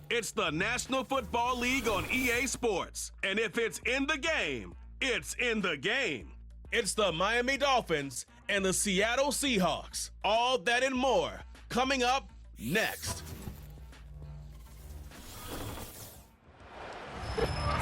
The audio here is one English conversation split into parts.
It's the National Football League on EA Sports. And if it's in the game, it's in the game. It's the Miami Dolphins and the Seattle Seahawks. All that and more coming up next.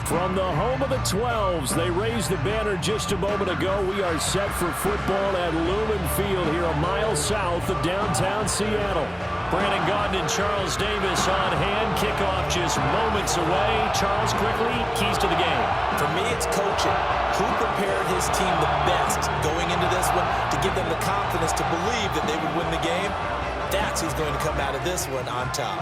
From the home of the 12s, they raised the banner just a moment ago. We are set for football at Lumen Field here a mile south of downtown Seattle. Brandon Gaudin and Charles Davis on hand. Kickoff just moments away. Charles, quickly, keys to the game. For me, it's coaching. Who prepared his team the best going into this one to give them the confidence to believe that they would win the game? That's who's going to come out of this one on top.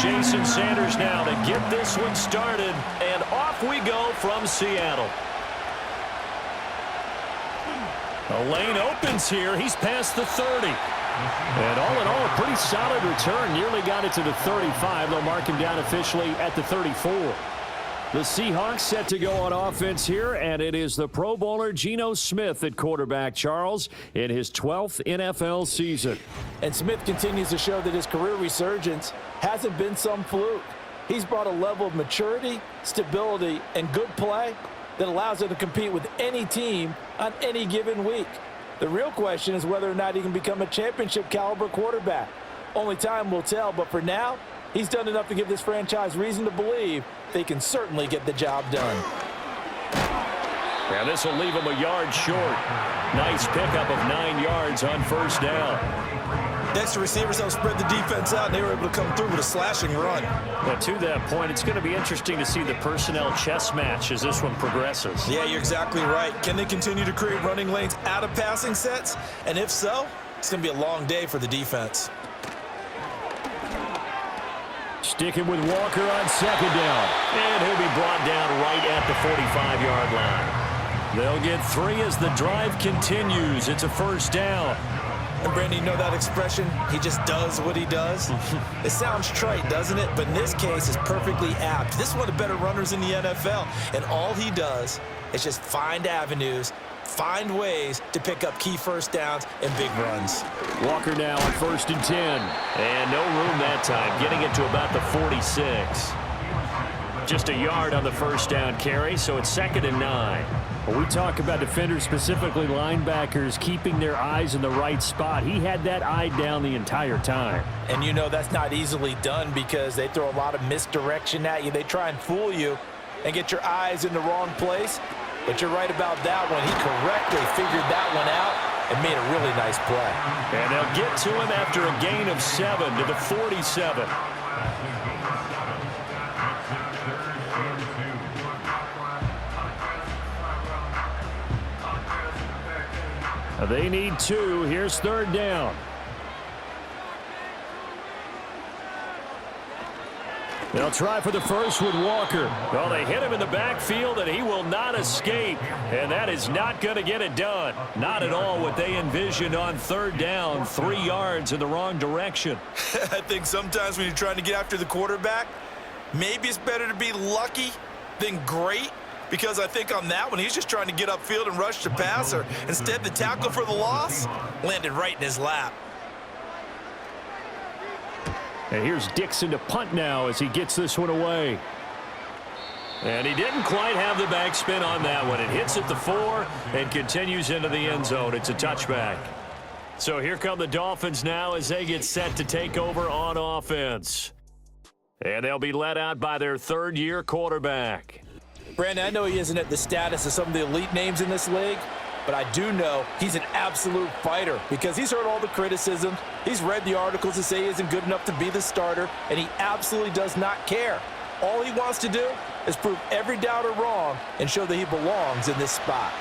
Jason Sanders now to get this one started, and off we go from Seattle. The lane opens here. He's past the 30. And all in all, a pretty solid return. Nearly got it to the 35. They'll mark him down officially at the 34. The Seahawks set to go on offense here, and it is the Pro Bowler Geno Smith at quarterback, Charles, in his 12th NFL season. And Smith continues to show that his career resurgence hasn't been some fluke. He's brought a level of maturity, stability, and good play that allows him to compete with any team on any given week. The real question is whether or not he can become a championship-caliber quarterback. Only time will tell, but for now, he's done enough to give this franchise reason to believe they can certainly get the job done. Yeah, this will leave him a yard short. Nice pickup of 9 yards on first down. Next, the receivers helped spread the defense out, and they were able to come through with a slashing run. But to that point, it's going to be interesting to see the personnel chess match as this one progresses. Yeah, you're exactly right. Can they continue to create running lanes out of passing sets? And if so, it's going to be a long day for the defense. Sticking with Walker on second down. And he'll be brought down right at the 45-yard line. They'll get 3 as the drive continues. It's a first down. And Brandon, you know that expression, he just does what he does? It sounds trite, doesn't it? But in this case, it's perfectly apt. This is one of the better runners in the NFL. And all he does is just find avenues, find ways to pick up key first downs and big runs. Walker now on 1st and 10. And no room that time, getting it to about the 46. Just a yard on the first down carry, so it's 2nd and 9. When we talk about defenders, specifically linebackers, keeping their eyes in the right spot, he had that eye down the entire time. And you know that's not easily done because they throw a lot of misdirection at you. They try and fool you and get your eyes in the wrong place. But you're right about that one. He correctly figured that one out and made a really nice play. And they'll get to him after a gain of 7 to the 47. They need 2. Here's 3rd down. They'll try for the first with Walker. Well, they hit him in the backfield, and he will not escape. And that is not going to get it done. Not at all what they envisioned on 3rd down. 3 yards in the wrong direction. I think sometimes when you're trying to get after the quarterback, maybe it's better to be lucky than great. Because I think on that one, he's just trying to get upfield and rush the passer. Instead, the tackle for the loss landed right in his lap. And here's Dixon to punt now as he gets this one away. And he didn't quite have the backspin on that one. It hits at the 4 and continues into the end zone. It's a touchback. So here come the Dolphins now as they get set to take over on offense. And they'll be led out by their 3rd-year quarterback. Brandon, I know he isn't at the status of some of the elite names in this league, but I do know he's an absolute fighter because he's heard all the criticism. He's read the articles that say he isn't good enough to be the starter, and he absolutely does not care. All he wants to do is prove every doubter wrong and show that he belongs in this spot.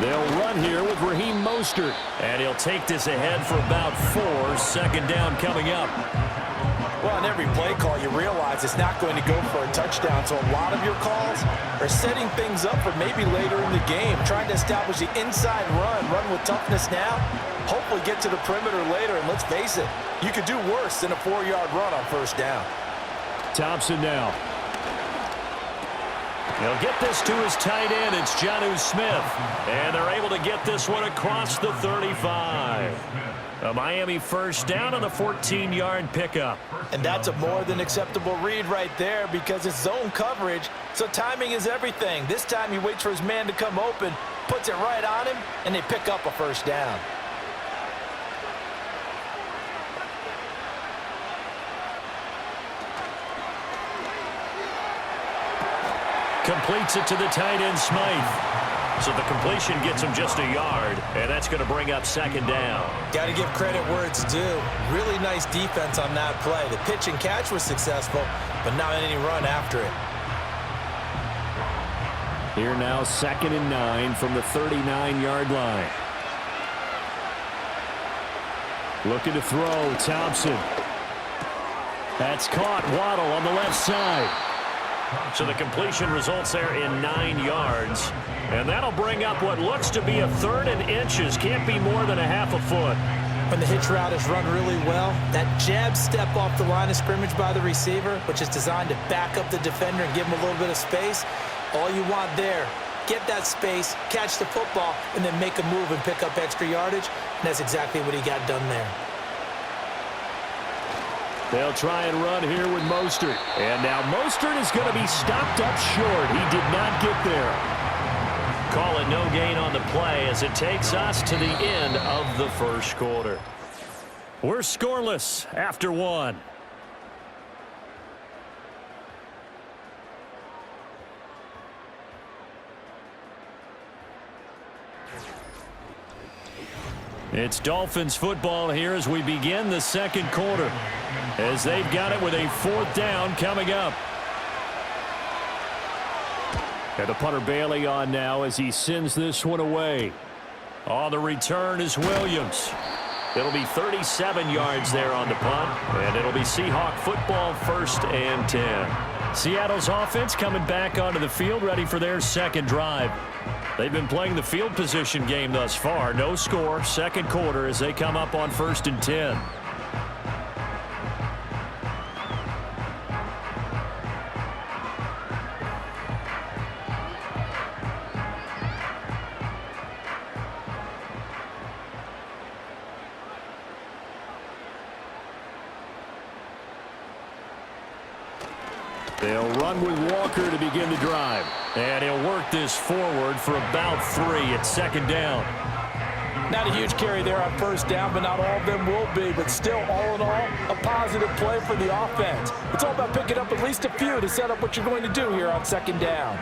They'll run here with Raheem Mostert. And he'll take this ahead for about 4. Second down coming up. Well, on every play call, you realize it's not going to go for a touchdown. So a lot of your calls are setting things up for maybe later in the game, trying to establish the inside run with toughness now, hopefully get to the perimeter later. And let's face it, you could do worse than a 4-yard run on first down. Thompson now. He'll get this to his tight end. It's Jonnu Smith. And they're able to get this one across the 35. A Miami first down on the 14-yard pickup. And that's a more than acceptable read right there because it's zone coverage, so timing is everything. This time he waits for his man to come open, puts it right on him, and they pick up a first down. Completes it to the tight end, Smythe. So the completion gets him just a yard, and that's going to bring up second down. Got to give credit where it's due. Really nice defense on that play. The pitch and catch was successful, but not any run after it. Here now, 2nd and 9 from the 39-yard line. Looking to throw, Thompson. That's caught. Waddle on the left side. So the completion results there in 9 yards. And that'll bring up what looks to be a 3rd and inches. Can't be more than a half a foot. When the hitch route is run really well, that jab step off the line of scrimmage by the receiver, which is designed to back up the defender and give him a little bit of space, all you want there, get that space, catch the football, and then make a move and pick up extra yardage. And that's exactly what he got done there. They'll try and run here with Mostert. And now Mostert is going to be stopped up short. He did not get there. Call it no gain on the play as it takes us to the end of the first quarter. We're scoreless after 1. It's Dolphins football here as we begin the second quarter, as they've got it with a 4th down coming up. And the punter Bailey on now as he sends this one away. On the return is Williams. It'll be 37 yards there on the punt, and it'll be Seahawk football, 1st and 10. Seattle's offense coming back onto the field, ready for their second drive. They've been playing the field position game thus far. No score, second quarter as they come up on 1st and 10. They'll run with Walker to begin the drive. And he'll work this forward for about 3 at 2nd down. Not a huge carry there on first down, but not all of them will be. But still, all in all, a positive play for the offense. It's all about picking up at least a few to set up what you're going to do here on 2nd down.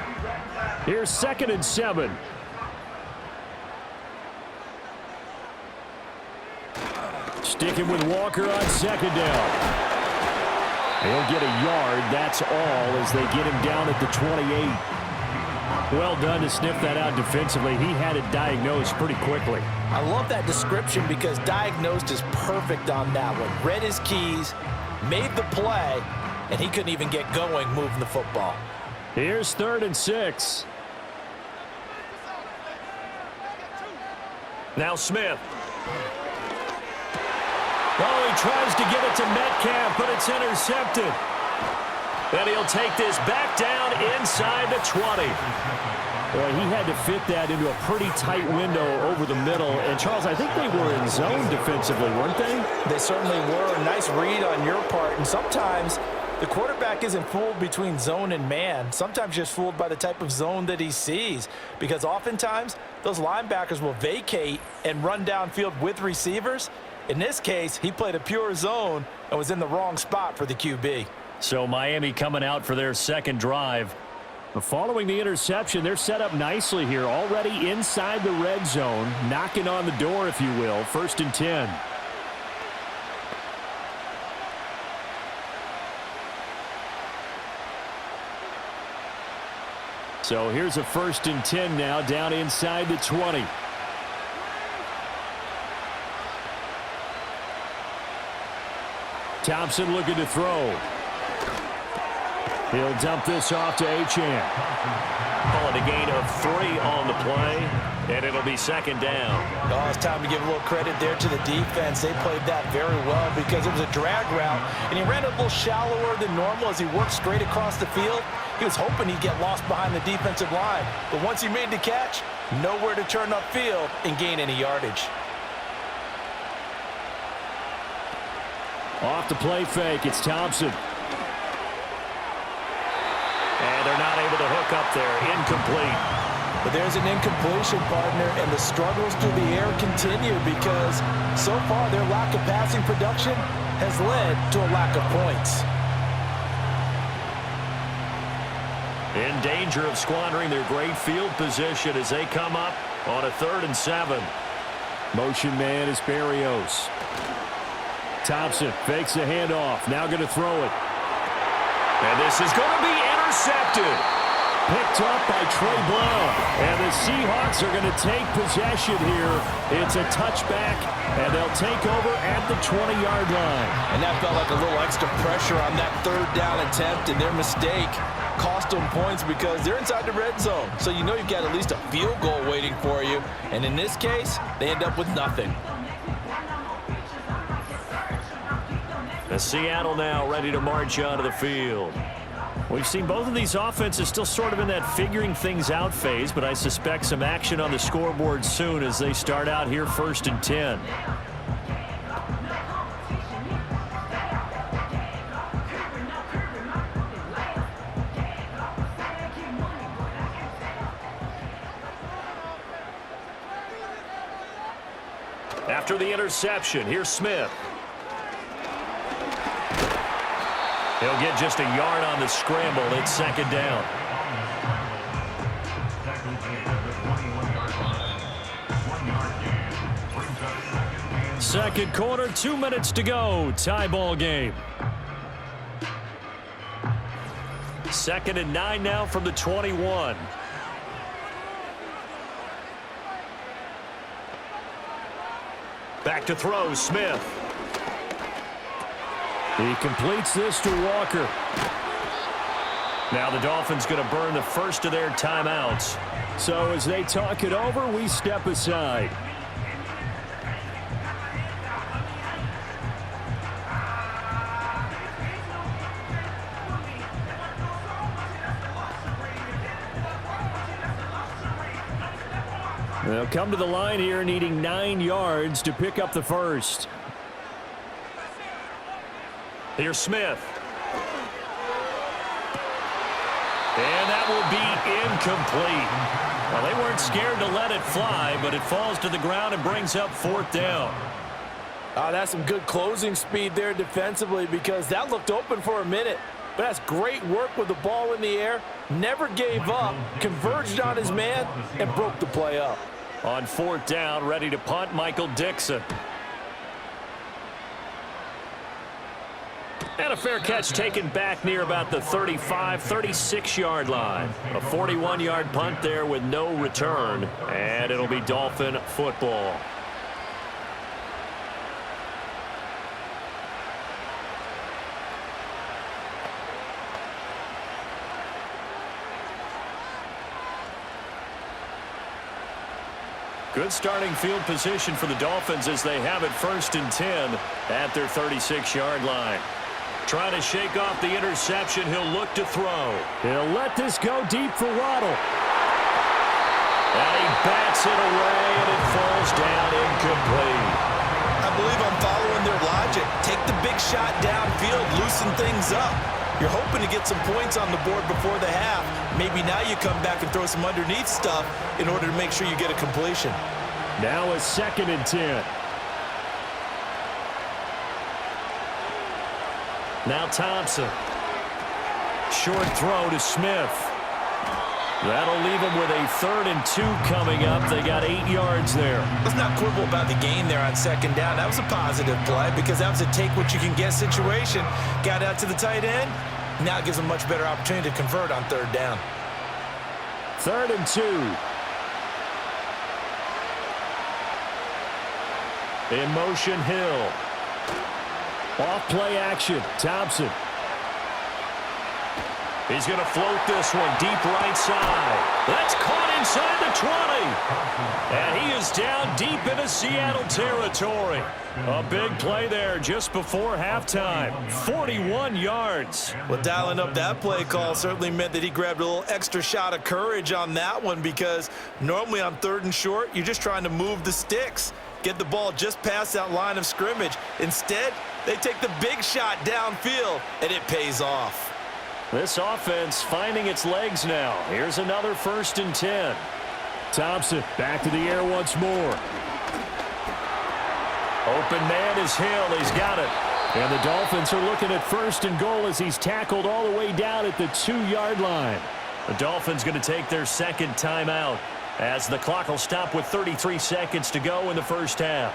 Here's 2nd and 7. Sticking with Walker on 2nd down. He'll get a yard, that's all, as they get him down at the 28. Well done to sniff that out defensively. He had it diagnosed pretty quickly. I love that description because diagnosed is perfect on that one. Read his keys, made the play, and he couldn't even get going moving the football. Here's 3rd and 6. Now Smith. Oh, he tries to get it to Metcalf, but it's intercepted. And he'll take this back down inside the 20. Well, he had to fit that into a pretty tight window over the middle. And, Charles, I think they were in zone defensively, weren't they? They certainly were. A nice read on your part. And sometimes the quarterback isn't fooled between zone and man. Sometimes just fooled by the type of zone that he sees. Because oftentimes those linebackers will vacate and run downfield with receivers. In this case, he played a pure zone and was in the wrong spot for the QB. So Miami coming out for their second drive. Following the interception, they're set up nicely here, already inside the red zone, knocking on the door, if you will, 1st and 10. So here's a 1st and 10 now, down inside the 20. Thompson looking to throw. He'll dump this off to Achane. Call it a gain of 3 on the play, and it'll be 2nd down. Oh, it's time to give a little credit there to the defense. They played that very well because it was a drag route, and he ran a little shallower than normal as he worked straight across the field. He was hoping he'd get lost behind the defensive line, but once he made the catch, nowhere to turn upfield and gain any yardage. Off the play fake, it's Thompson. And they're not able to hook up there. Incomplete. But there's an incompletion, partner, and the struggles through the air continue because so far their lack of passing production has led to a lack of points. In danger of squandering their great field position as they come up on a 3rd and 7. Motion man is Berrios. Thompson fakes the handoff. Now going to throw it. And this is going to be intercepted. Picked up by Trey Brown. And the Seahawks are going to take possession here. It's a touchback, and they'll take over at the 20-yard line. And that felt like a little extra pressure on that 3rd down attempt, and their mistake cost them points because they're inside the red zone. So you know you've got at least a field goal waiting for you. And in this case, they end up with nothing. And Seattle now ready to march onto the field. We've seen both of these offenses still sort of in that figuring things out phase, but I suspect some action on the scoreboard soon as they start out here 1st and 10. After the interception, here's Smith. He'll get just a yard on the scramble. It's 2nd down. Second quarter, 2 minutes to go. Tie ball game. 2nd and 9 now from the 21. Back to throw, Smith. He completes this to Walker. Now the Dolphins going to burn the first of their timeouts. So as they talk it over, we step aside. They'll come to the line here needing 9 yards to pick up the first. Here's Smith. And that will be incomplete. Well, they weren't scared to let it fly, but it falls to the ground and brings up 4th down. That's some good closing speed there defensively because that looked open for a minute. But that's great work with the ball in the air. Never gave up, converged on his man, and broke the play up. On 4th down, ready to punt, Michael Dixon. And a fair catch taken back near about the 35, 36-yard line. A 41-yard punt there with no return. And it'll be Dolphin football. Good starting field position for the Dolphins as they have it 1st and 10 at their 36-yard line. Trying to shake off the interception. He'll look to throw. He'll let this go deep for Waddle. And he bats it away, and it falls down incomplete. I believe I'm following their logic. Take the big shot downfield, loosen things up. You're hoping to get some points on the board before the half. Maybe now you come back and throw some underneath stuff in order to make sure you get a completion. Now a 2nd and 10. Now Thompson. Short throw to Smith. That'll leave them with a 3rd and 2 coming up. They got 8 yards there. Let's not quibble about the gain there on 2nd down. That was a positive play because that was a take-what-you-can-get situation. Got out to the tight end. Now it gives them a much better opportunity to convert on 3rd down. 3rd and 2. In motion, Hill. Off play action, Thompson. He's going to float this one deep right side. That's caught inside the 20. And he is down deep into Seattle territory. A big play there just before halftime. 41 yards. Well, dialing up that play call certainly meant that he grabbed a little extra shot of courage on that one, because normally on 3rd and short, you're just trying to move the sticks, get the ball just past that line of scrimmage. Instead, they take the big shot downfield, and it pays off. This offense finding its legs now. Here's another 1st and 10. Thompson back to the air once more. Open man is Hill. He's got it. And the Dolphins are looking at 1st and goal as he's tackled all the way down at the 2-yard line. The Dolphins going to take their 2nd timeout as the clock will stop with 33 seconds to go in the first half.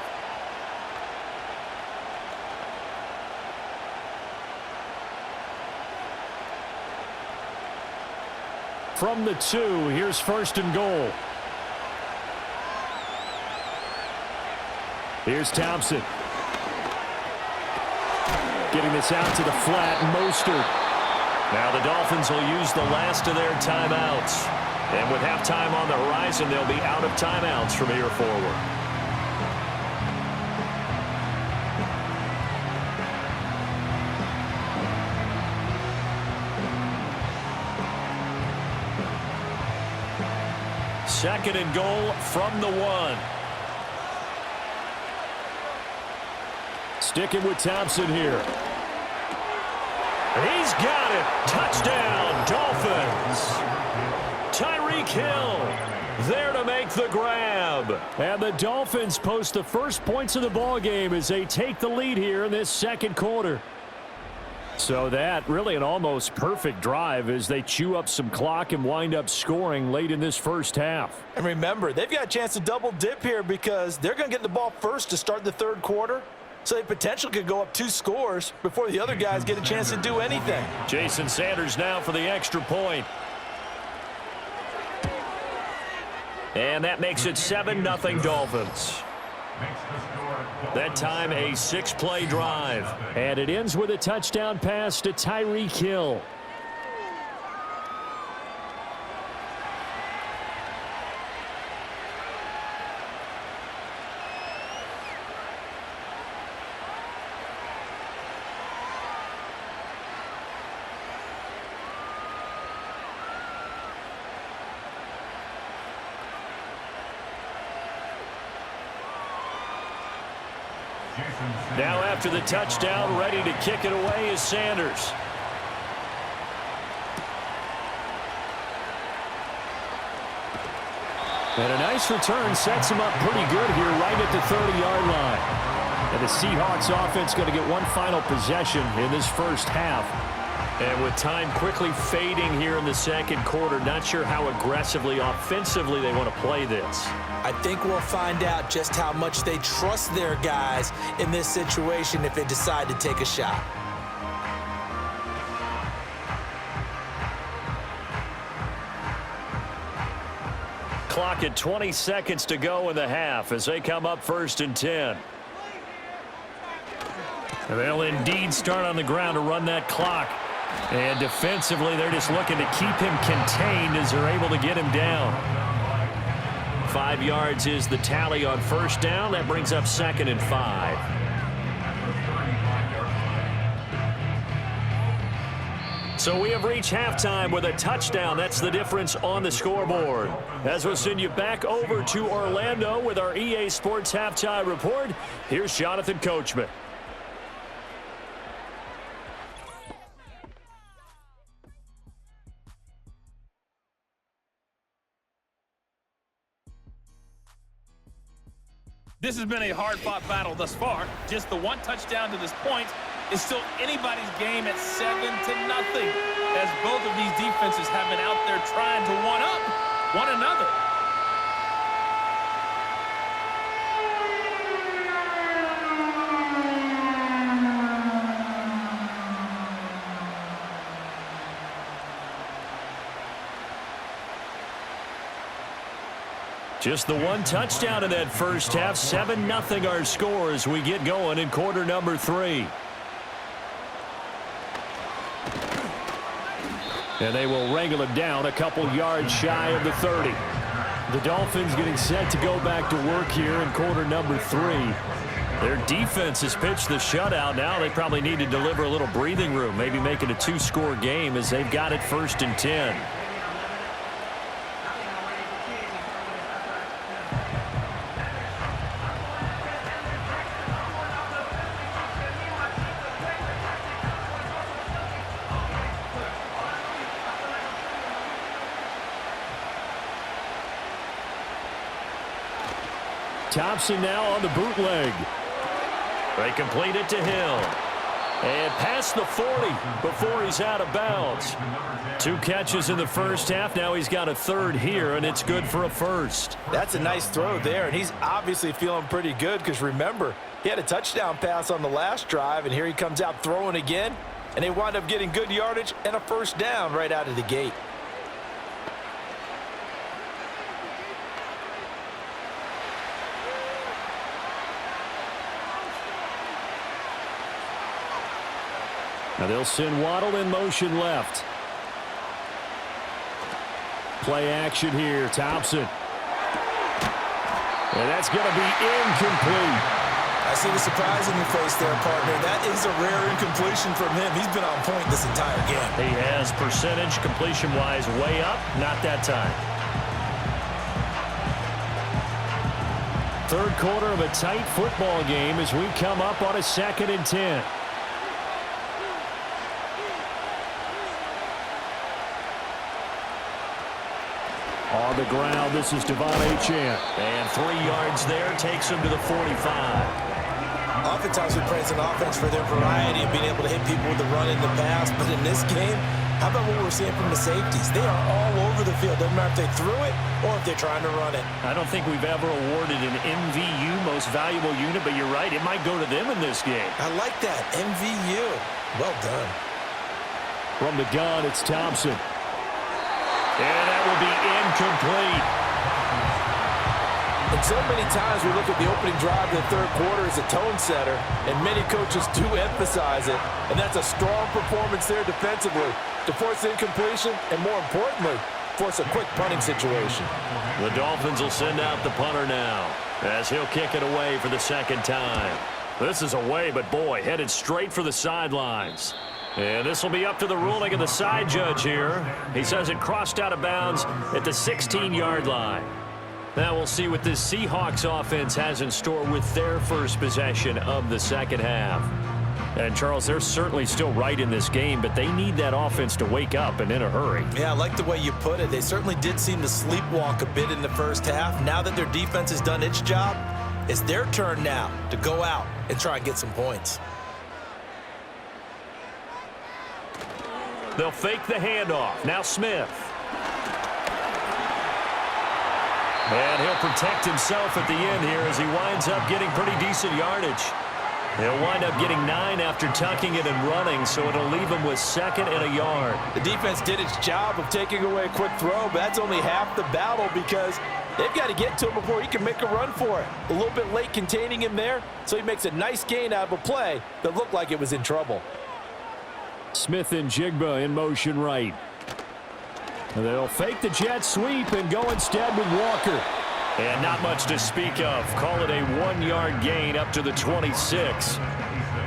From the 2, here's 1st and goal. Here's Thompson. Getting this out to the flat, Mostert. Now the Dolphins will use the last of their timeouts. And with halftime on the horizon, they'll be out of timeouts from here forward. Second and goal from the 1. Sticking with Thompson here. He's got it. Touchdown, Dolphins. Tyreek Hill there to make the grab. And the Dolphins post the first points of the ball game as they take the lead here in this 2nd quarter. So that really an almost perfect drive as they chew up some clock and wind up scoring late in this first half. And remember, they've got a chance to double dip here because they're going to get the ball first to start the 3rd quarter. So they potentially could go up 2 scores before the other guys get a chance to do anything. Jason Sanders now for the extra point. And that makes it 7-0 Dolphins. That time a 6-play drive. And it ends with a touchdown pass to Tyreek Hill. Now after the touchdown, ready to kick it away is Sanders. And a nice return sets him up pretty good here right at the 30-yard line. And the Seahawks offense going to get one final possession in this first half. And with time quickly fading here in the 2nd quarter, not sure how aggressively, offensively they want to play this. I think we'll find out just how much they trust their guys in this situation if they decide to take a shot. Clock at 20 seconds to go in the half as they come up 1st and 10. And they'll indeed start on the ground to run that clock. And defensively, they're just looking to keep him contained as they're able to get him down. 5 yards is the tally on 1st down. That brings up 2nd and 5. So we have reached halftime with a touchdown. That's the difference on the scoreboard. As we'll send you back over to Orlando with our EA Sports Halftime Report, here's Jonathan Coachman. This has been a hard-fought battle thus far. Just the one touchdown to this point is still anybody's game at 7-0, as both of these defenses have been out there trying to one-up one another. Just the one touchdown in that first half. 7-0 our score as we get going in quarter number 3. And they will wrangle it down a couple yards shy of the 30. The Dolphins getting set to go back to work here in quarter number 3. Their defense has pitched the shutout. Now they probably need to deliver a little breathing room, maybe make it a 2-score game as they've got it 1st and 10. Thompson now on the bootleg. They complete it to Hill. And past the 40 before he's out of bounds. 2 catches in the first half. Now he's got a 3rd here, and it's good for a 1st. That's a nice throw there, and he's obviously feeling pretty good because, remember, he had a touchdown pass on the last drive, and here he comes out throwing again, and they wind up getting good yardage and a 1st down right out of the gate. Now they'll send Waddle in motion left. Play action here, Thompson. And that's going to be incomplete. I see the surprise in your face there, partner. That is a rare incompletion from him. He's been on point this entire game. He has percentage completion-wise way up. Not that time. 3rd quarter of a tight football game as we come up on a 2nd and 10. On the ground, this is Devon Achane. And 3 yards there takes him to the 45. Oftentimes we praise an offense for their variety of being able to hit people with the run in the pass. But in this game, how about what we're seeing from the safeties? They are all over the field. Doesn't matter if they threw it or if they're trying to run it. I don't think we've ever awarded an MVU, most valuable unit, but you're right. It might go to them in this game. I like that. MVU. Well done. From the gun, it's Thompson. And that will be incomplete. And so many times we look at the opening drive of the 3rd quarter as a tone setter, and many coaches do emphasize it. And that's a strong performance there defensively to force incompletion and, more importantly, force a quick punting situation. The Dolphins will send out the punter now as he'll kick it away for the 2nd time. This is away, but boy, headed straight for the sidelines. And this will be up to the ruling of the side judge here. He says it crossed out of bounds at the 16-yard line. Now we'll see what this Seahawks offense has in store with their first possession of the 2nd half. And, Charles, they're certainly still right in this game, but they need that offense to wake up and in a hurry. Yeah, I like the way you put it. They certainly did seem to sleepwalk a bit in the first half. Now that their defense has done its job, it's their turn now to go out and try and get some points. They'll fake the handoff. Now Smith. And he'll protect himself at the end here as he winds up getting pretty decent yardage. He'll wind up getting 9 after tucking it and running, so it'll leave him with 2nd and a yard. The defense did its job of taking away a quick throw, but that's only half the battle because they've got to get to him before he can make a run for it. A little bit late containing him there, so he makes a nice gain out of a play that looked like it was in trouble. Smith and Jigba in motion right. And they'll fake the jet sweep and go instead with Walker. And not much to speak of. Call it a 1-yard gain up to the 26.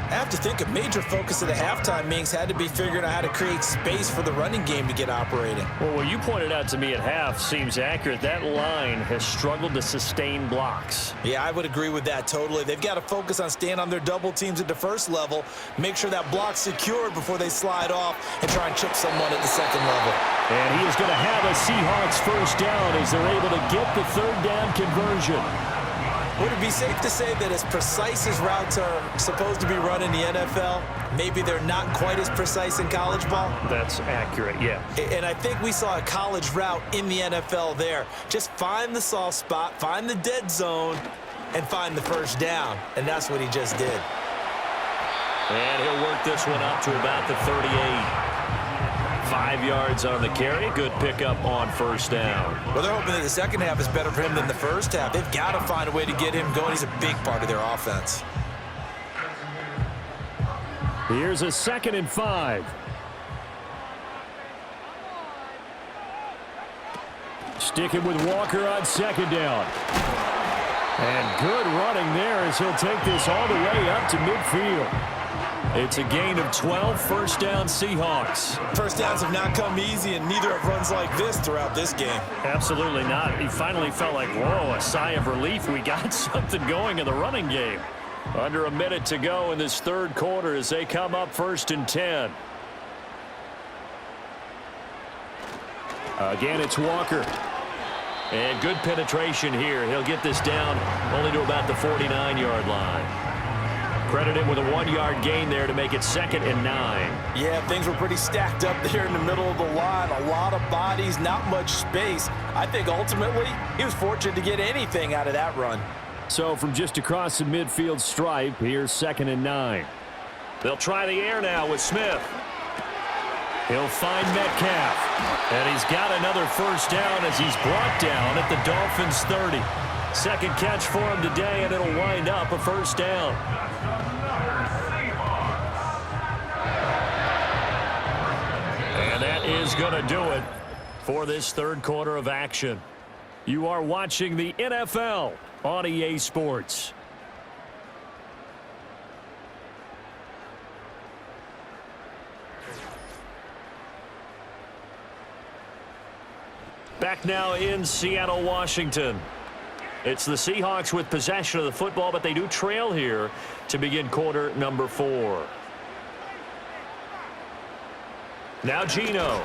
I have to think a major focus of the halftime meetings had to be figuring out how to create space for the running game to get operating. Well, what you pointed out to me at half seems accurate. That line has struggled to sustain blocks. Yeah, I would agree with that totally. They've got to focus on staying on their double teams at the first level, make sure that block's secured before they slide off and try and chip someone at the second level. And he is going to have a Seahawks 1st down as they're able to get the 3rd down conversion. Would it be safe to say that as precise as routes are supposed to be run in the NFL, maybe they're not quite as precise in college ball? That's accurate, yeah. And I think we saw a college route in the NFL there. Just find the soft spot, find the dead zone, and find the 1st down. And that's what he just did. And he'll work this one up to about the 38. 5 yards on the carry. Good pickup on first down. Well, they're hoping that the second half is better for him than the first half. They've got to find a way to get him going. He's a big part of their offense. Here's a 2nd and 5. Sticking with Walker on 2nd down. And good running there as he'll take this all the way up to midfield. It's a gain of 12, first down Seahawks. First downs have not come easy, and neither have runs like this throughout this game. Absolutely not. He finally felt like, whoa, a sigh of relief. We got something going in the running game. Under a minute to go in this third quarter as they come up 1st and 10. Again, it's Walker. And good penetration here. He'll get this down only to about the 49-yard line. Credit him with a 1-yard gain there to make it 2nd and 9. Yeah, things were pretty stacked up there in the middle of the line. A lot of bodies, not much space. I think ultimately he was fortunate to get anything out of that run. So from just across the midfield stripe, here's 2nd and 9. They'll try the air now with Smith. He'll find Metcalf. And he's got another first down as he's brought down at the Dolphins' 30. Second catch for him today, and it'll wind up a first down. And that is going to do it for this third quarter of action. You are watching the NFL on EA Sports. Back now in Seattle, Washington. It's the Seahawks with possession of the football, but they do trail here to begin quarter number 4. Now Geno.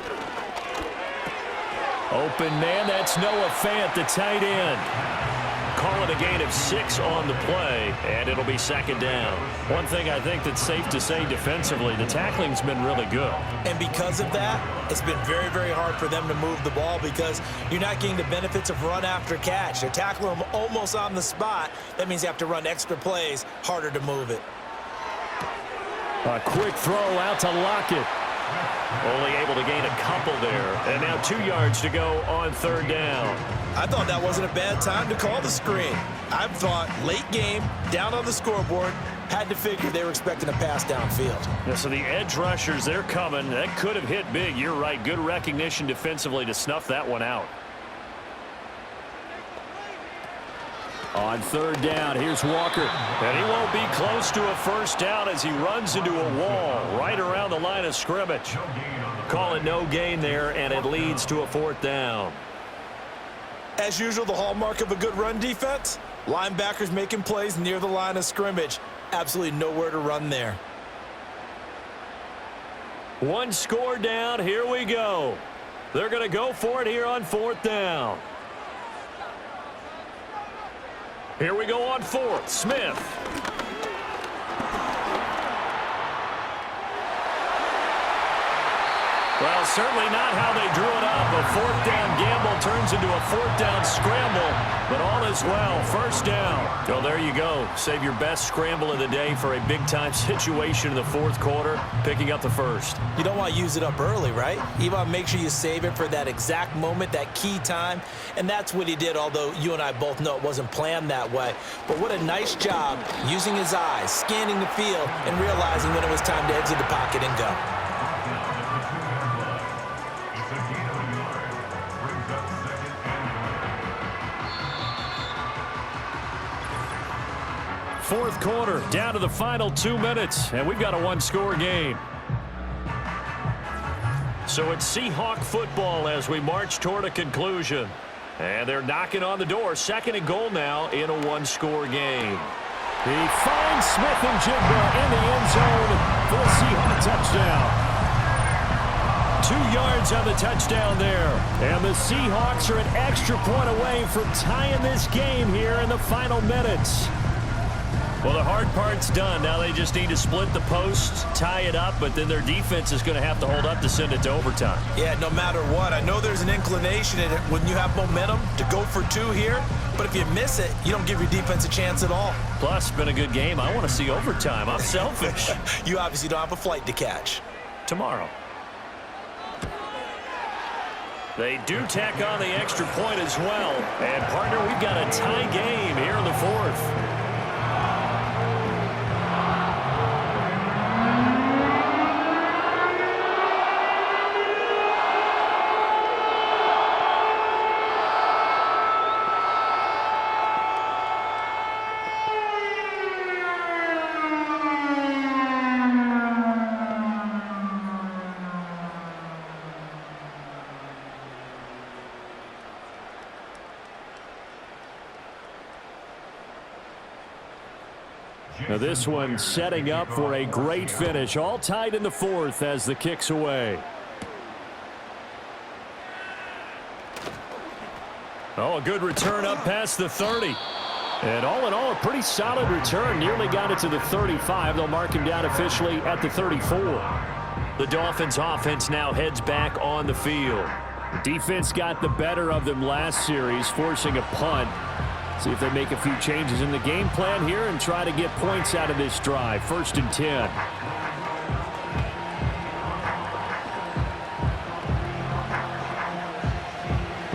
Open man, that's Noah Fant, the tight end. Call it a gain of 6 on the play, and it'll be 2nd down. One thing I think that's safe to say defensively, the tackling's been really good. And because of that, it's been very, very hard for them to move the ball because you're not getting the benefits of run after catch. They're tackling them almost on the spot. That means you have to run extra plays, harder to move it. A quick throw out to Lockett. Only able to gain a couple there. And now 2 yards to go on 3rd down. I thought that wasn't a bad time to call the screen. I thought late game, down on the scoreboard, had to figure they were expecting a pass downfield. Yeah, so the edge rushers, they're coming. That could have hit big. You're right. Good recognition defensively to snuff that one out. On 3rd down, here's Walker. And he won't be close to a first down as he runs into a wall right around the line of scrimmage. Call it no gain there, and it leads to a 4th down. As usual, the hallmark of a good run defense, linebackers making plays near the line of scrimmage. Absolutely nowhere to run there. 1 score down. Here we go. They're going to go for it here on 4th down. Here we go on 4th. Smith. Well, certainly not how they drew it up. A 4th down gamble turns into a 4th down scramble, but all is well. First down. Well, there you go. Save your best scramble of the day for a big-time situation in the 4th quarter, picking up the first. You don't want to use it up early, right? You want to make sure you save it for that exact moment, that key time, and that's what he did, although you and I both know it wasn't planned that way. But what a nice job using his eyes, scanning the field, and realizing when it was time to exit the pocket and go. Fourth quarter, down to the final 2 minutes, and we've got a 1-score game. So it's Seahawk football as we march toward a conclusion. And they're knocking on the door. 2nd and goal now in a 1-score game. He finds Smith and Jigba in the end zone for the Seahawks touchdown. 2 yards on the touchdown there. And the Seahawks are an extra point away from tying this game here in the final minutes. Well, the hard part's done. Now they just need to split the posts, tie it up, but then their defense is going to have to hold up to send it to overtime. Yeah, no matter what. I know there's an inclination in it when you have momentum to go for 2 here, but if you miss it, you don't give your defense a chance at all. Plus, it's been a good game. I want to see overtime. I'm selfish. You obviously don't have a flight to catch. Tomorrow. They do tack on the extra point as well. And, partner, we've got a tie game here in the fourth. Now this one setting up for a great finish. All tied in the fourth as the kick's away. Oh, a good return up past the 30. And all in all, a pretty solid return. Nearly got it to the 35. They'll mark him down officially at the 34. The Dolphins offense now heads back on the field. The defense got the better of them last series, forcing a punt. See if they make a few changes in the game plan here and try to get points out of this drive. 1st and 10.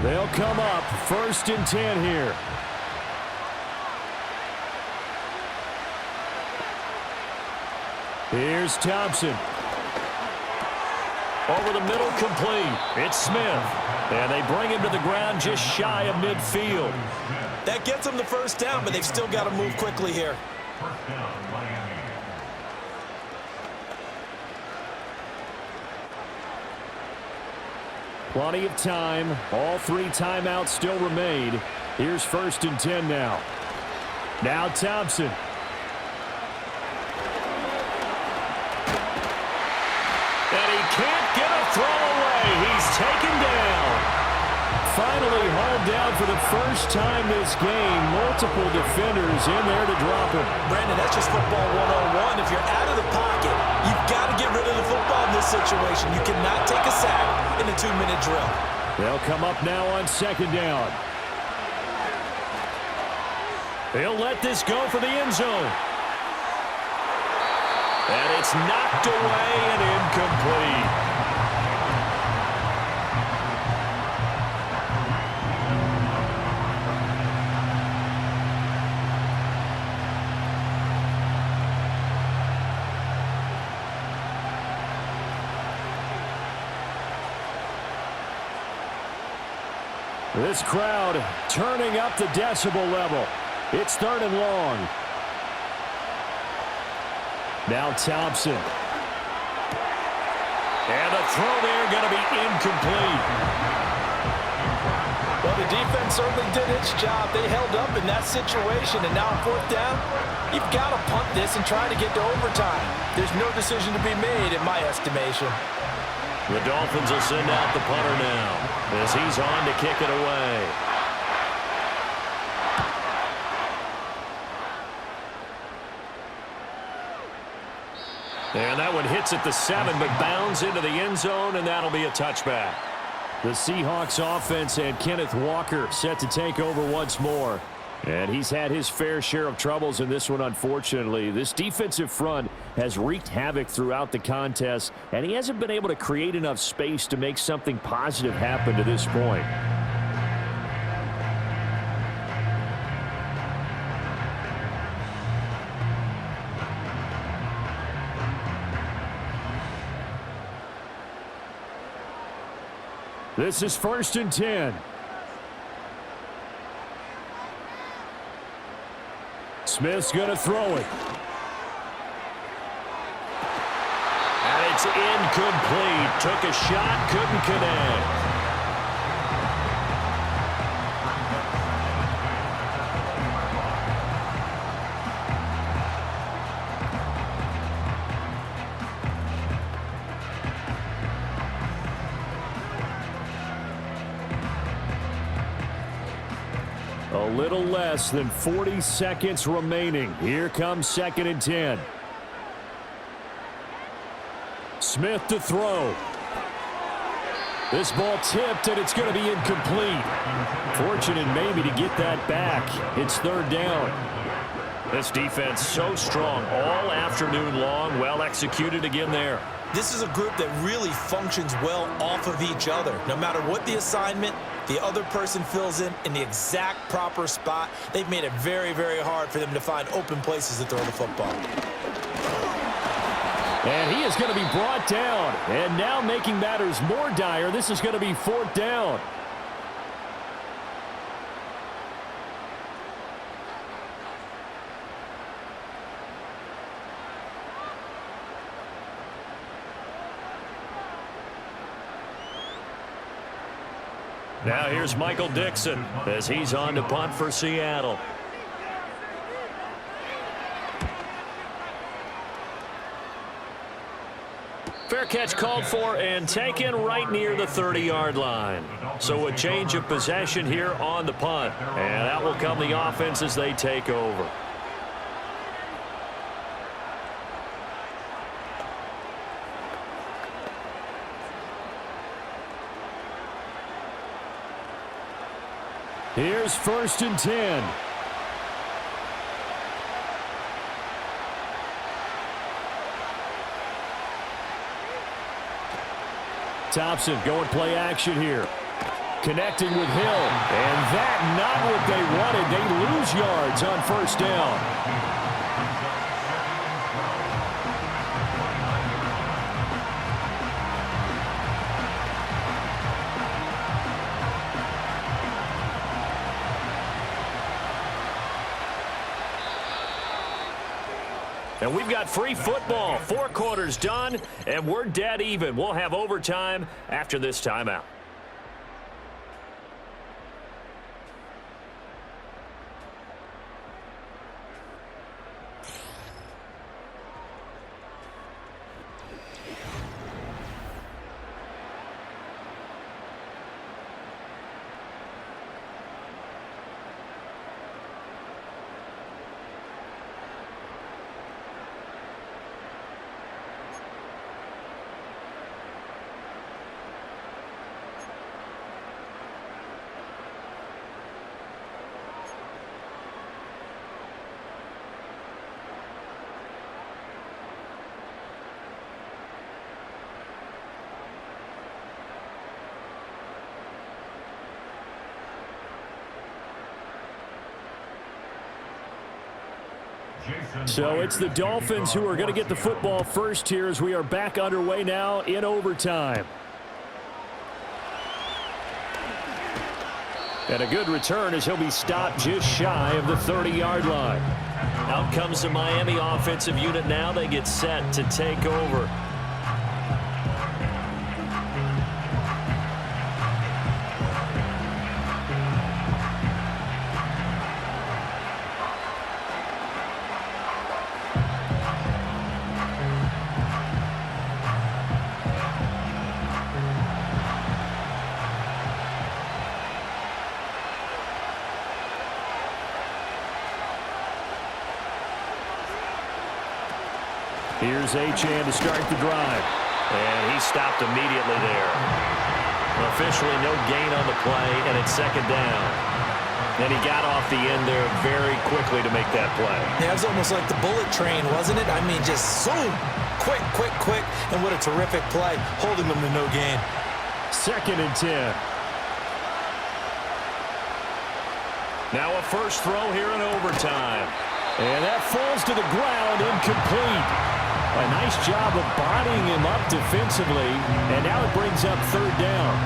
They'll come up 1st and 10 here. Here's Thompson. Over the middle, complete. It's Smith. And they bring him to the ground just shy of midfield. That gets them the first down, but they've still got to move quickly here. Plenty of time. All 3 timeouts still remain. Here's 1st and 10 now. Now Thompson. And he can't get a throw away. He's taken down. Finally hauled down for the first time this game. Multiple defenders in there to drop him. Brandon, that's just football 101. If you're out of the pocket, you've got to get rid of the football in this situation. You cannot take a sack in a 2-minute drill. They'll come up now on 2nd down. They'll let this go for the end zone. And it's knocked away and incomplete. This crowd turning up the decibel level. It's 3rd and long. Now Thompson. And the throw there going to be incomplete. Well, the defense certainly did its job. They held up in that situation, and now on 4th down, you've got to punt this and try to get to overtime. There's no decision to be made in my estimation. The Dolphins will send out the punter now as he's on to kick it away. And that one hits at the 7, but bounds into the end zone, and that'll be a touchback. The Seahawks offense and Kenneth Walker set to take over once more. And he's had his fair share of troubles in this one, unfortunately. This defensive front has wreaked havoc throughout the contest, and he hasn't been able to create enough space to make something positive happen to this point. This is 1st and 10. Smith's going to throw it. And it's incomplete. Took a shot, couldn't connect. A little less than 40 seconds remaining. Here comes 2nd and 10. Smith to throw. This ball tipped, and it's going to be incomplete. Fortunate maybe to get that back. It's 3rd down. This defense so strong all afternoon long. Well executed again there. This is a group that really functions well off of each other. No matter what the assignment, the other person fills in the exact proper spot. They've made it very, very hard for them to find open places to throw the football. And he is going to be brought down. And now making matters more dire, this is going to be 4th down. Now here's Michael Dixon as he's on to punt for Seattle. Fair catch called for and taken right near the 30-yard line. So a change of possession here on the punt. And that will come the offense as they take over. Here's 1st and 10. Thompson going play action here. Connecting with Hill. And that not what they wanted. They lose yards on 1st down. And we've got free football. 4 quarters done, and we're dead even. We'll have overtime after this timeout. So it's the Dolphins who are going to get the football first here as we are back underway now in overtime. And a good return as he'll be stopped just shy of the 30-yard line. Out comes the Miami offensive unit now. They get set to take over. Here's Achane to start the drive. And he stopped immediately there. Officially no gain on the play, and it's 2nd down. And he got off the end there very quickly to make that play. Yeah, it was almost like the bullet train, wasn't it? I mean, just zoom. Quick, quick, quick. And what a terrific play, holding them to no gain. 2nd and 10. Now a first throw here in overtime. And that falls to the ground, incomplete. A nice job of bodying him up defensively, and now it brings up 3rd down.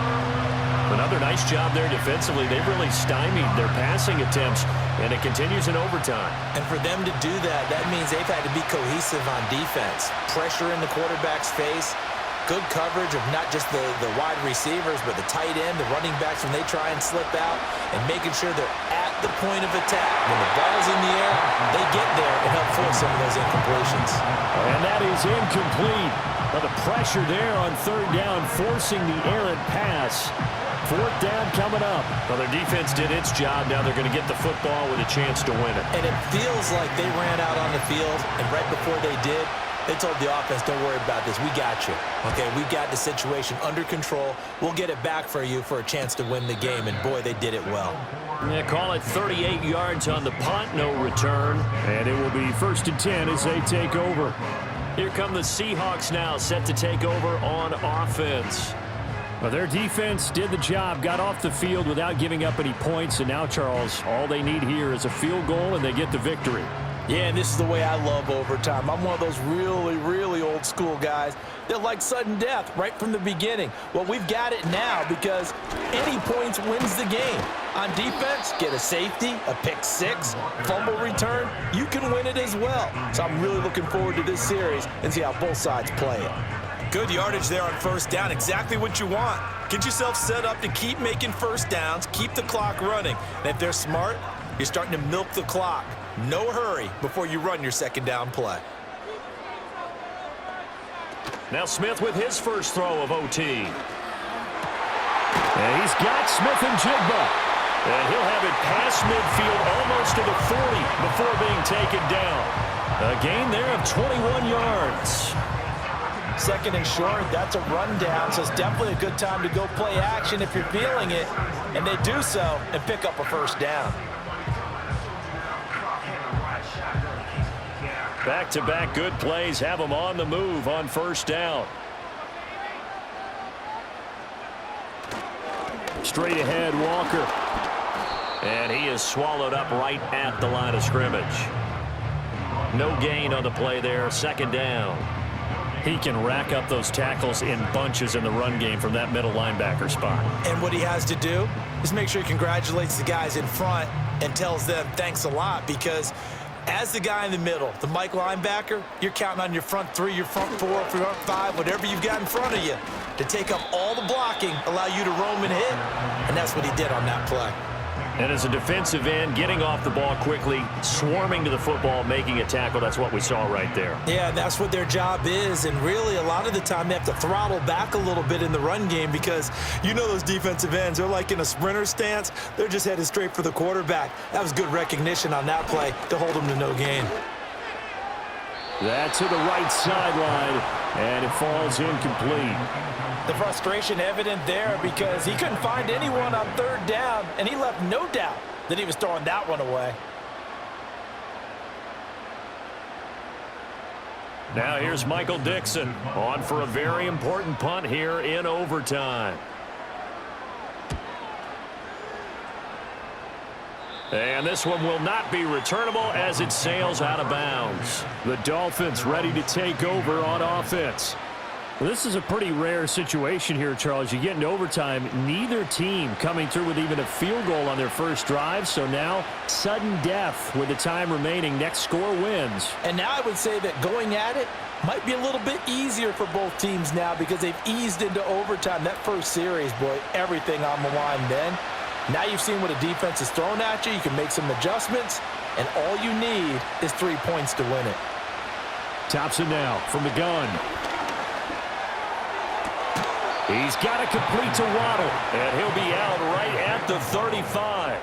Another nice job there defensively. They've really stymied their passing attempts, and it continues in overtime. And for them to do that, that means they've had to be cohesive on defense. Pressure in the quarterback's face, good coverage of not just the wide receivers, but the tight end, the running backs when they try and slip out, and making sure they're at the point of attack. When the ball's in the air, they get there and help force some of those incompletions. And that is incomplete. Now the pressure there on 3rd down, forcing the errant pass. 4th down coming up. Well, their defense did its job. Now they're going to get the football with a chance to win it. And it feels like they ran out on the field, and right before they did, they told the offense, don't worry about this. We got you. Okay, we got the situation under control. We'll get it back for you for a chance to win the game. And, boy, they did it well. Yeah, call it 38 yards on the punt, no return. And it will be 1st and 10 as they take over. Here come the Seahawks now, set to take over on offense. Well, their defense did the job, got off the field without giving up any points, and now, Charles, all they need here is a field goal, and they get the victory. Yeah, and this is the way I love overtime. I'm one of those really, really old school guys that like sudden death right from the beginning. Well, we've got it now because any points wins the game. On defense, get a safety, a pick six, fumble return, you can win it as well. So I'm really looking forward to this series and see how both sides play it. Good yardage there on first down, exactly what you want. Get yourself set up to keep making first downs, keep the clock running. And if they're smart, you're starting to milk the clock. No hurry before you run your second down play. Now Smith with his first throw of OT. And he's got Smith and Jigba. And he'll have it past midfield almost to the 40 before being taken down. A gain there of 21 yards. Second and short, that's a rundown, so it's definitely a good time to go play action if you're feeling it. And they do so and pick up a first down. Back-to-back good plays have them on the move on first down. Straight ahead, Walker. And he is swallowed up right at the line of scrimmage. No gain on the play there, second down. He can rack up those tackles in bunches in the run game from that middle linebacker spot. And what he has to do is make sure he congratulates the guys in front and tells them thanks a lot, because as the guy in the middle, the Mike linebacker, you're counting on your front three, your front four, front five, whatever you've got in front of you to take up all the blocking, allow you to roam and hit. And that's what he did on that play. And as a defensive end, getting off the ball quickly, swarming to the football, making a tackle, that's what we saw right there. Yeah, that's what their job is, and really a lot of the time they have to throttle back a little bit in the run game, because you know those defensive ends, they're like in a sprinter stance. They're just headed straight for the quarterback. That was good recognition on that play to hold them to no gain. That's to the right sideline, and it falls incomplete. The frustration evident there because he couldn't find anyone on third down, and he left no doubt that he was throwing that one away. Now here's Michael Dixon on for a very important punt here in overtime. And this one will not be returnable as it sails out of bounds. The Dolphins ready to take over on offense. Well, this is a pretty rare situation here, Charles. You get into overtime, neither team coming through with even a field goal on their first drive. So now, sudden death with the time remaining. Next score wins. And now I would say that going at it might be a little bit easier for both teams now because they've eased into overtime. That first series, boy, everything on the line then. Now you've seen what a defense is thrown at you. You can make some adjustments, and all you need is 3 points to win it. Thompson now from the gun. He's got to complete to Waddle, and he'll be out right at the 35.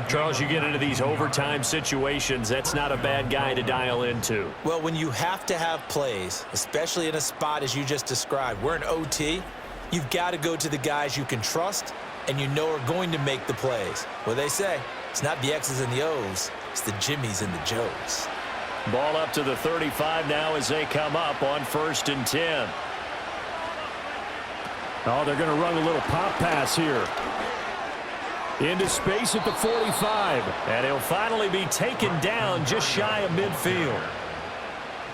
Charles, you get into these overtime situations, that's not a bad guy to dial into. Well, when you have to have plays, especially in a spot as you just described, we're in OT, you've got to go to the guys you can trust and you know are going to make the plays. What they say, it's not the X's and the O's, it's the Jimmies and the Joes. Ball up to the 35 now as they come up on 1st and 10. Oh, they're going to run a little pop pass here. Into space at the 45. And he'll finally be taken down just shy of midfield.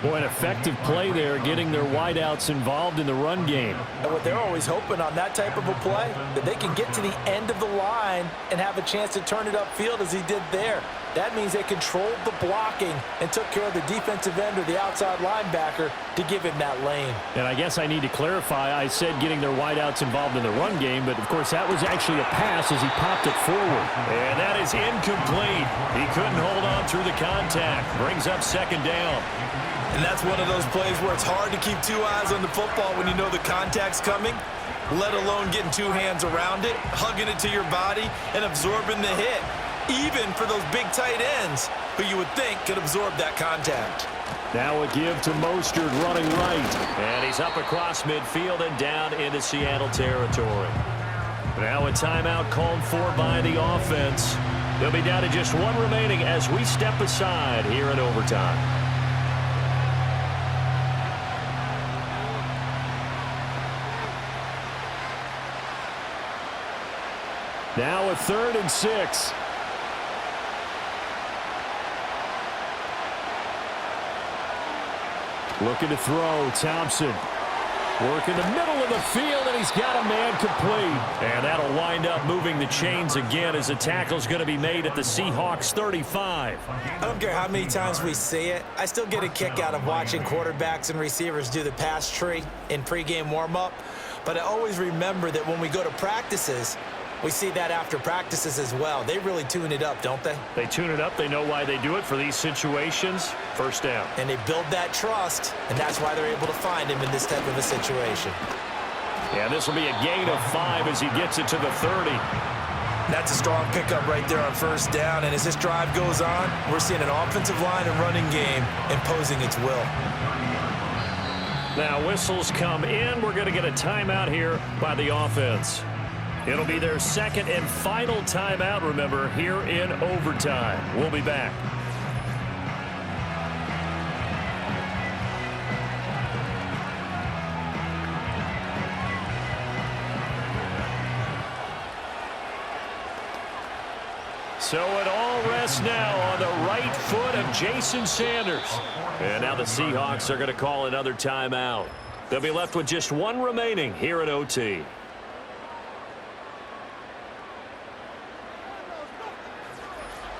Boy, an effective play there, getting their wideouts involved in the run game. And what they're always hoping on that type of a play, that they can get to the end of the line and have a chance to turn it upfield as he did there. That means they controlled the blocking and took care of the defensive end or the outside linebacker to give him that lane. And I guess I need to clarify, I said getting their wideouts involved in the run game, but of course that was actually a pass as he popped it forward. And that is incomplete. He couldn't hold on through the contact. Brings up 2nd down. And that's one of those plays where it's hard to keep 2 eyes on the football when you know the contact's coming, let alone getting 2 hands around it, hugging it to your body, and absorbing the hit, even for those big tight ends who you would think could absorb that contact. Now a give to Mostert running right. And he's up across midfield and down into Seattle territory. Now a timeout called for by the offense. They'll be down to just 1 remaining as we step aside here in overtime. Now a 3rd and 6. Looking to throw, Thompson. Work in the middle of the field, and he's got a man complete. And that'll wind up moving the chains again as the tackle's going to be made at the Seahawks 35. I don't care how many times we see it. I still get a kick out of watching quarterbacks and receivers do the pass tree in pregame warm-up. But I always remember that when we go to practices, we see that after practices as well. They really tune it up, don't they? They tune it up. They know why they do it for these situations. First down. And they build that trust, and that's why they're able to find him in this type of a situation. Yeah, this will be a gain of 5 as he gets it to the 30. That's a strong pickup right there on first down. And as this drive goes on, we're seeing an offensive line and running game imposing its will. Now whistles come in. We're going to get a timeout here by the offense. It'll be their 2nd and final timeout, remember, here in overtime. We'll be back. So it all rests now on the right foot of Jason Sanders. And now the Seahawks are going to call another timeout. They'll be left with just 1 remaining here at OT.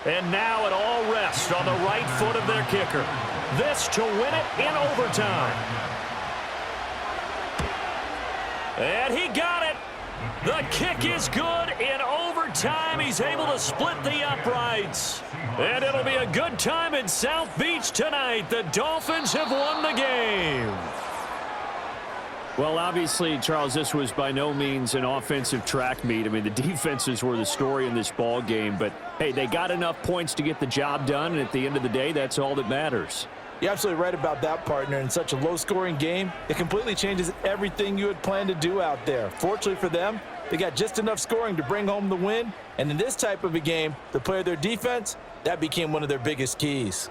And now it all rests on the right foot of their kicker. This to win it in overtime. And he got it. The kick is good in overtime. He's able to split the uprights. And it'll be a good time in South Beach tonight. The Dolphins have won the game. Well, obviously, Charles, this was by no means an offensive track meet. I mean, the defenses were the story in this ball game. But, hey, they got enough points to get the job done. And at the end of the day, that's all that matters. You're absolutely right about that, partner. In such a low-scoring game, it completely changes everything you had planned to do out there. Fortunately for them, they got just enough scoring to bring home the win. And in this type of a game, to play their defense, that became one of their biggest keys.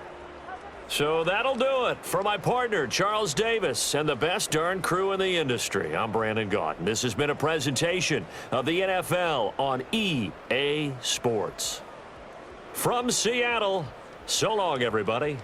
So that'll do it for my partner, Charles Davis, and the best darn crew in the industry. I'm Brandon Gaunt, and this has been a presentation of the NFL on EA Sports. From Seattle, so long, everybody.